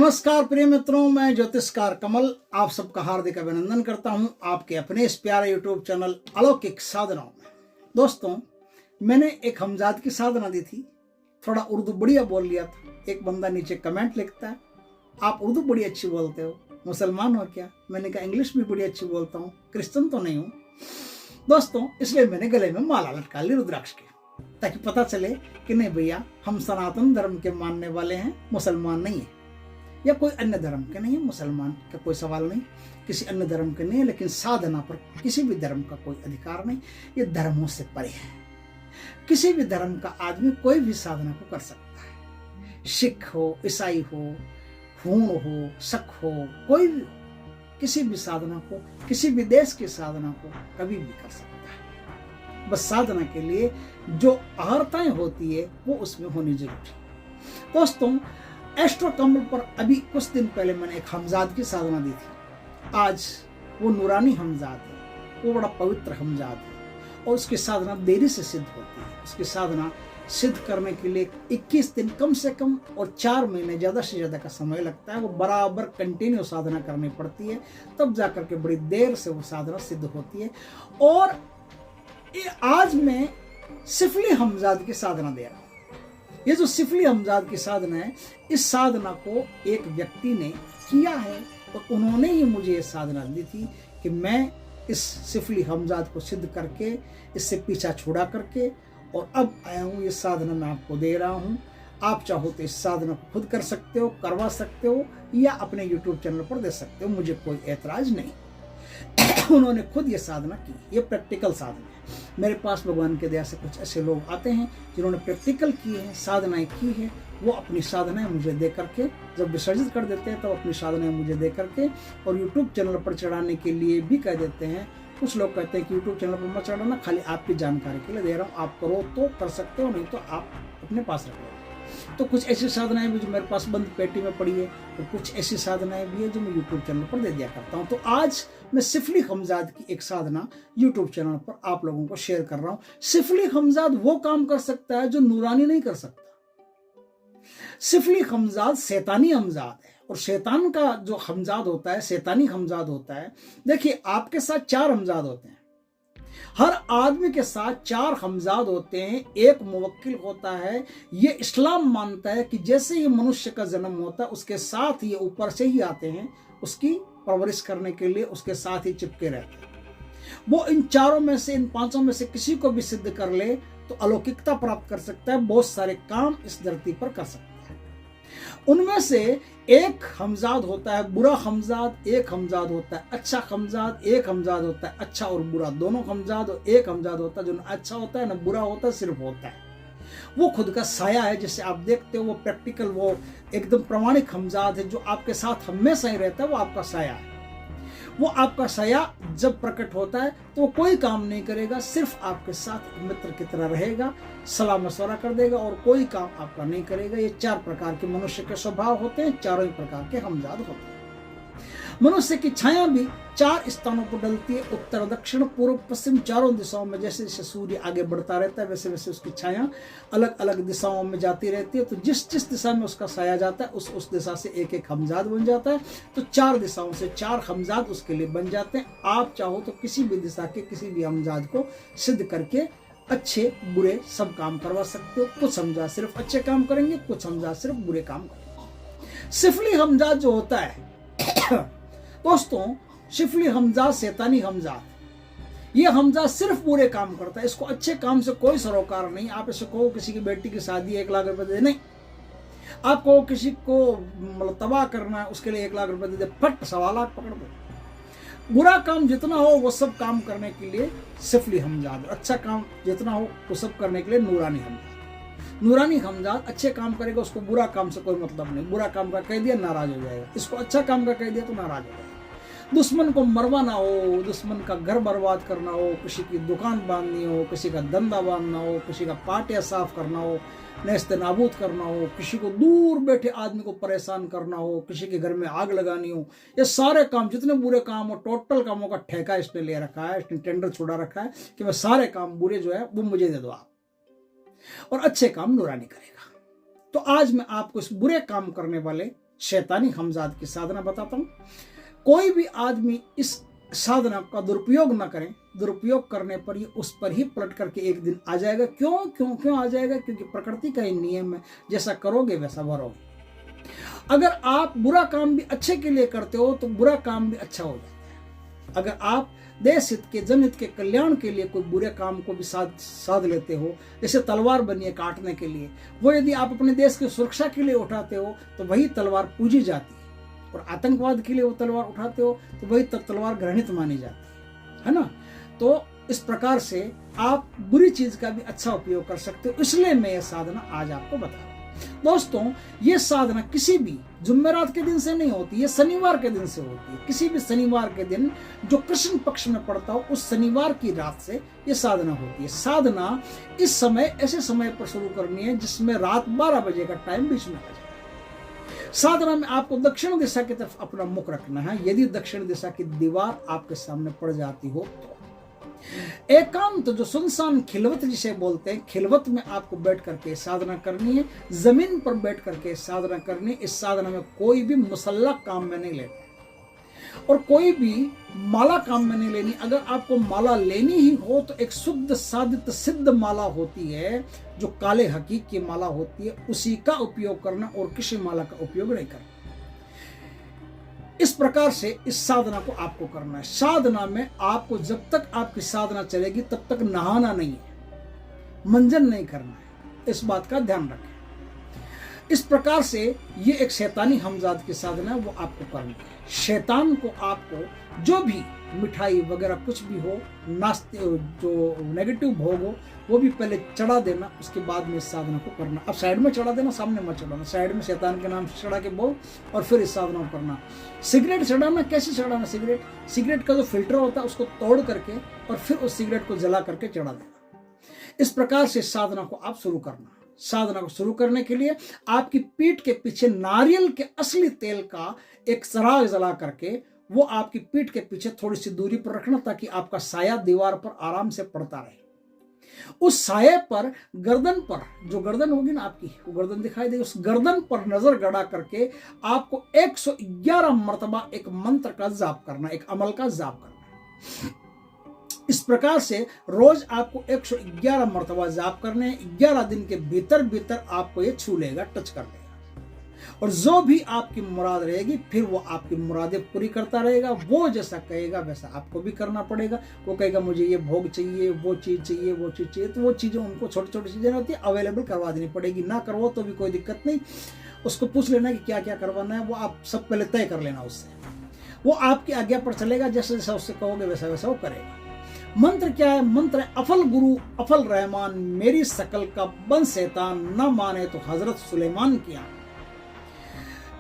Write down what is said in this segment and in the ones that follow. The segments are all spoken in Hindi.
नमस्कार प्रिय मित्रों, मैं ज्योतिषकार कमल आप सबका हार्दिक अभिनंदन करता हूं आपके अपने इस प्यारे यूट्यूब चैनल अलौकिक साधनाओं में। दोस्तों, मैंने एक हमजाद की साधना दी थी, थोड़ा उर्दू बढ़िया बोल लिया था। एक बंदा नीचे कमेंट लिखता है, आप उर्दू बड़ी अच्छी बोलते हो, मुसलमान हो क्या? मैंने कहा इंग्लिश भी बड़ी अच्छी बोलता हूँ, क्रिश्चियन तो नहीं हूँ। दोस्तों, इसलिए मैंने गले में माला लटका ली रुद्राक्ष की, ताकि पता चले कि नहीं भैया, हम सनातन धर्म के मानने वाले हैं, मुसलमान नहीं है, या कोई अन्य धर्म के नहीं है। मुसलमान का कोई सवाल नहीं, किसी अन्य धर्म के नहीं है, लेकिन साधना पर किसी भी धर्म का कोई अधिकार नहीं। ये धर्मों से परे है। किसी भी धर्म का आदमी कोई भी साधना को कर सकता है, सिख हो, ईसाई हो, हूण हो, शक हो, कोई भी हो, किसी भी साधना को, किसी भी देश की साधना को कभी भी कर सकता है। बस साधना के लिए जो अहर्ताएं होती है वो उसमें होनी जरूरी। दोस्तों, एस्ट्रो कमल पर अभी कुछ दिन पहले मैंने एक हमजाद की साधना दी थी। आज वो नूरानी हमजाद है, वो बड़ा पवित्र हमजाद है और उसकी साधना देरी से सिद्ध होती है। उसकी साधना सिद्ध करने के लिए 21 दिन कम से कम और 4 महीने ज़्यादा से ज़्यादा का समय लगता है। वो बराबर कंटिन्यू साधना करनी पड़ती है, तब जाकर के बड़ी देर से वो साधना सिद्ध होती है। और आज मैं सिफली हमजाद की साधना दे रहा हूँ। ये जो सिफली हमजाद की साधना है, इस साधना को एक व्यक्ति ने किया है और उन्होंने ही मुझे ये साधना दी थी कि मैं इस सिफली हमजाद को सिद्ध करके, इससे पीछा छुड़ा करके, और अब आया हूँ ये साधना मैं आपको दे रहा हूँ। आप चाहो तो इस साधना को खुद कर सकते हो, करवा सकते हो, या अपने YouTube चैनल पर दे सकते हो, मुझे कोई ऐतराज नहीं। उन्होंने खुद ये साधना की, ये प्रैक्टिकल साधना है। मेरे पास भगवान के दया से कुछ ऐसे लोग आते हैं जिन्होंने प्रैक्टिकल किए हैं, साधनाएं की है। वो अपनी साधनाएं मुझे दे करके जब विसर्जित कर देते हैं, तब अपनी साधनाएं मुझे दे करके और YouTube चैनल पर चढ़ाने के लिए भी कह देते हैं। कुछ लोग कहते हैं कि YouTube चैनल पर मत चढ़ाना, खाली आपकी जानकारी के लिए दे रहा हूँ, आप करो तो कर सकते हो, नहीं तो आप अपने पास रख लो। तो कुछ ऐसी साधनाएं भी जो मेरे पास बंद पेटी में पड़ी है, और कुछ ऐसी साधनाएं भी है जो मैं YouTube चैनल पर दे दिया करता हूं। तो आज मैं सिफली हमजाद की एक साधना YouTube चैनल पर आप लोगों को शेयर कर रहा हूं। सिफली हमजाद वो काम कर सकता है जो नूरानी नहीं कर सकता। सिफली हमजाद शैतानी हमजाद है, और शैतान का जो हमजाद होता है, शैतानी हमजाद होता है। देखिए, आपके साथ 4 हमजाद होते हैं, हर आदमी के साथ 4 हमजाद होते हैं। एक मुवक्किल होता है। ये इस्लाम मानता है कि जैसे ही मनुष्य का जन्म होता है, उसके साथ ये ऊपर से ही आते हैं, उसकी परवरिश करने के लिए उसके साथ ही चिपके रहते हैं। वो इन 4 में से, इन 5 में से किसी को भी सिद्ध कर ले तो अलौकिकता प्राप्त कर सकता है, बहुत सारे काम इस धरती पर कर सकता है। उनमें से एक हमजाद होता है बुरा हमजाद, एक हमजाद होता है अच्छा हमजाद, एक हमजाद होता है अच्छा और बुरा दोनों हमजाद, और एक हमजाद होता है जो न अच्छा होता है न बुरा होता है, सिर्फ होता है। वो खुद का साया है, जिसे आप देखते हो। वो प्रैक्टिकल, वो एकदम प्रमाणिक हमजाद है जो आपके साथ हमेशा ही रहता है। वो आपका साया है। वो आपका साया जब प्रकट होता है तो वो कोई काम नहीं करेगा, सिर्फ आपके साथ मित्र की तरह रहेगा, सलाह मशवरा कर देगा और कोई काम आपका नहीं करेगा। ये 4 प्रकार के मनुष्य के स्वभाव होते हैं, चारों ही प्रकार के हमजाद होते हैं। मनुष्य की छाया भी 4 स्थानों पर डलती है, उत्तर, दक्षिण, पूर्व, पश्चिम, चारों दिशाओं में। जैसे जैसे सूर्य आगे बढ़ता रहता है, वैसे वैसे उसकी छाया अलग अलग दिशाओं में जाती रहती है। तो जिस जिस दिशा में उसका साया जाता है, उस दिशा से एक एक हमजाद बन जाता है। तो 4 दिशाओं से 4 हमजाद उसके लिए बन जाते हैं। आप चाहो तो किसी भी दिशा के किसी भी हमजाद को सिद्ध करके अच्छे बुरे सब काम करवा सकते हो। कुछ हमजाद सिर्फ अच्छे काम करेंगे, कुछ हमजाद सिर्फ बुरे काम करेंगे। सिफली हमजाद जो होता है दोस्तों, सिफली हमजाद शैतानी हमजाद, ये हमजाद सिर्फ बुरे काम करता है। इसको अच्छे काम से कोई सरोकार नहीं। आप इसे कहो किसी की बेटी की शादी 1 लाख रुपए दे, नहीं। आप कहो किसी को मतलब तबाह करना है, उसके लिए 1 लाख रुपए दे दे, फट 1.25 लाख पकड़ दो। बुरा काम जितना हो वो सब काम करने के लिए सिफली हमजाद, अच्छा काम जितना हो वो सब करने के लिए नूरानी हमजाद। नूरानी हमजाद अच्छे काम करेगा, उसको बुरा काम से कोई मतलब नहीं। बुरा काम का कह दिया, नाराज हो जाएगा। इसको अच्छा काम का कह दिया तो नाराज हो जाएगा। दुश्मन को मरवाना हो, दुश्मन का घर बर्बाद करना हो, किसी की दुकान बांधनी हो, किसी का धंधा बांधना हो, किसी का पाटिया साफ करना हो, नेस्त नाबूद करना हो, किसी को दूर बैठे आदमी को परेशान करना हो, किसी के घर में आग लगानी हो, ये सारे काम, जितने बुरे काम हो, टोटल कामों का ठेका इसने ले रखा है। इसने टेंडर छुड़ा रखा है कि मैं सारे काम बुरे जो है वो मुझे दे दो आप, और अच्छे काम नूरानी करेगा। तो आज मैं आपको इस बुरे काम करने वाले शैतानी हमजाद की साधना बताता हूँ। कोई भी आदमी इस साधना का दुरुपयोग ना करें, दुरुपयोग करने पर ये उस पर ही पलट करके एक दिन आ जाएगा। क्यों आ जाएगा? क्योंकि प्रकृति का ही नियम है, जैसा करोगे वैसा भरोगे। अगर आप बुरा काम भी अच्छे के लिए करते हो तो बुरा काम भी अच्छा हो जाता है। अगर आप देश हित के, जनहित के कल्याण के लिए कोई बुरे काम को भी साध लेते हो, जैसे तलवार बनी है काटने के लिए, वो यदि आप अपने देश की सुरक्षा के लिए उठाते हो तो वही तलवार पूजी जाती है। और आतंकवाद के लिए वो तलवार उठाते हो तो वही तलवार घृणित मानी जाती है ना। तो इस प्रकार से आप बुरी चीज का भी अच्छा उपयोग कर सकते हो। इसलिए मैं ये साधना आज आपको बता रहा हूँ। दोस्तों, ये साधना किसी भी जुम्मेरात के दिन से नहीं होती, ये शनिवार के दिन से होती है। किसी भी शनिवार के दिन जो कृष्ण पक्ष में पड़ता हो, उस शनिवार की रात से ये साधना होती है। साधना इस समय, ऐसे समय पर शुरू करनी है जिसमें रात 12 बजे का टाइम बीच में आ जाए। साधना में आपको दक्षिण दिशा की तरफ अपना मुख रखना है। यदि दक्षिण दिशा की दीवार आपके सामने पड़ जाती हो तो एकांत, जो सुनसान खिलवत जिसे बोलते हैं, खिलवत में आपको बैठ करके साधना करनी है। जमीन पर बैठ करके साधना करनी है। इस साधना में कोई भी मुसल्ला काम में नहीं लेना और कोई भी माला काम में नहीं लेनी। अगर आपको माला लेनी ही हो तो एक शुद्ध साधित सिद्ध माला होती है, जो काले हकीक की माला होती है, उसी का उपयोग करना और किसी माला का उपयोग नहीं करना। इस प्रकार से इस साधना को आपको करना है। साधना में आपको जब तक आपकी साधना चलेगी तब तक नहाना नहीं है, मंजन नहीं करना है। इस बात का ध्यान रखें। इस प्रकार से ये एक शैतानी हमजाद की साधना है, वो आपको करनी है। शैतान को आपको जो भी मिठाई वगैरह कुछ भी हो, नाश्ते, जो नेगेटिव भोग हो, वो भी पहले चढ़ा देना, उसके बाद में इस साधना को करना। अब साइड में चढ़ा देना, सामने मत चढ़ाना। साइड में शैतान के नाम से चढ़ा के भोग और फिर इस साधना को करना। सिगरेट चढ़ाना, कैसे चढ़ाना? सिगरेट का जो फिल्टर होता है उसको तोड़ करके और फिर उस सिगरेट को जला करके चढ़ा देना। इस प्रकार से साधना को आप शुरू करना। साधना को शुरू करने के लिए आपकी पीठ के पीछे नारियल के असली तेल का एक सराग जला करके वो आपकी पीठ के पीछे थोड़ी सी दूरी पर रखना, ताकि आपका साया दीवार पर आराम से पड़ता रहे। उस साये पर गर्दन पर, जो गर्दन होगी ना आपकी, वो गर्दन दिखाई देगी, उस गर्दन पर नजर गड़ा करके आपको 111 मर्तबा एक मंत्र का जाप करना, एक अमल का जाप करना। इस प्रकार से रोज आपको 111 मर्तबा जाप करने। 11 दिन के भीतर भीतर आपको ये छू लेगा, टच कर लेगा। और जो भी आपकी मुराद रहेगी फिर वो आपकी मुरादें पूरी करता रहेगा। वो जैसा कहेगा वैसा आपको भी करना पड़ेगा। वो कहेगा मुझे ये भोग चाहिए, वो चीज़ चाहिए, वो चीज़ चाहिए, तो वो चीज़ें उनको छोटी छोटी चीज़ें होती है, अवेलेबल करवा देनी पड़ेगी। ना करवाओ तो भी कोई दिक्कत नहीं, उसको पूछ लेना कि क्या क्या करवाना है, वो आप सब पहले तय कर लेना उससे। वो आपकी आज्ञा पर चलेगा, जैसे जैसा उससे कहोगे वैसा वैसा वो करेगा। मंत्र क्या है? मंत्र है अफल गुरु अफल रहमान, मेरी शकल का बन शैतान, न माने तो हजरत सुलेमान किया।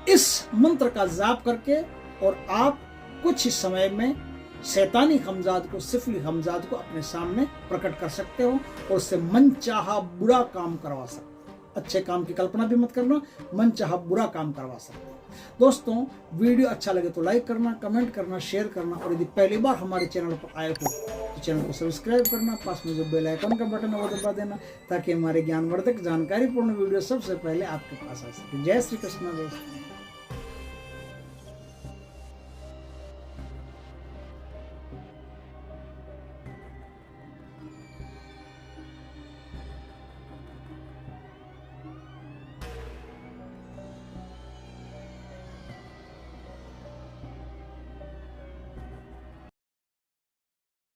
इस मंत्र का जाप करके और आप कुछ ही समय में शैतानी हमजाद को, सिफली हमजाद को अपने सामने प्रकट कर सकते हो और उससे मन चाहा बुरा काम करवा सकते हो। अच्छे काम की कल्पना भी मत करना, मन चाहा बुरा काम करवा सकते हो। दोस्तों, वीडियो अच्छा लगे तो लाइक करना, कमेंट करना, शेयर करना और यदि पहली बार हमारे चैनल पर आए हो तो चैनल को सब्सक्राइब करना। पास में जो बेल आइकन का बटन है वो दबा देना, ताकि हमारे ज्ञानवर्धक जानकारीपूर्ण वीडियो सबसे पहले आपके पास आ सके। जय श्री कृष्ण दोस्तों।